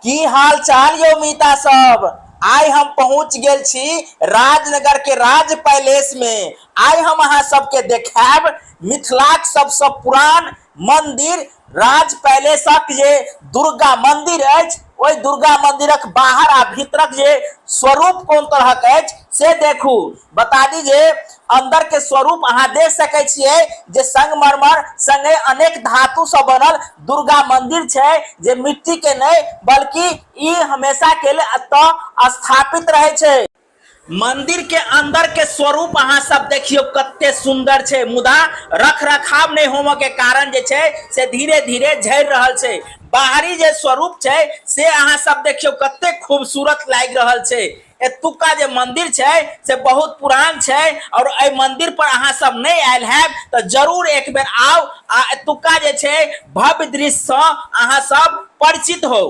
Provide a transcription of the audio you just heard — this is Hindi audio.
की हाल चाल यो मीता सब। आइ हम पहुंच गेल छी राजनगर के राज पैलेस में। आइ हम अहाँ सबके देखाब मिथिलाक सबसे पुरान मंदिर राज पैलेसक जे दुर्गा मंदिर अछि, ओहि दुर्गा मंदिरक बाहर आ भीतरक जे स्वरूप कोन तरहक अछि से देखू। बता दी जे अंदर के स्वरूप अहाँ देख सकै छियै जे संगमरमर संगे अनेक धातु से बनल दुर्गा मंदिर छै, जे मिट्टी के नहीं बल्कि ई हमेशा के लिए अतः स्थापित रहे छै। मंदिर के अंदर के स्वरूप अहाँ सब देखियो कते सुंदर छै, मुदा रख रखाव नहीं होने के कारण जे छै से धीरे धीरे झड़ रहल छै। बाहरी जे स्वरूप छै से अहाँ सब देखियो कते खूबसूरत लाग रहल छै। एतुका जे मंदिर छै से बहुत पुरान छै और ए मंदिर पर अहाँ सब नहीं आयल हैब तो जरूर एक बेर आओ आ एतुका जे छै भव्य दृश्य से अहाँ सब परिचित हो।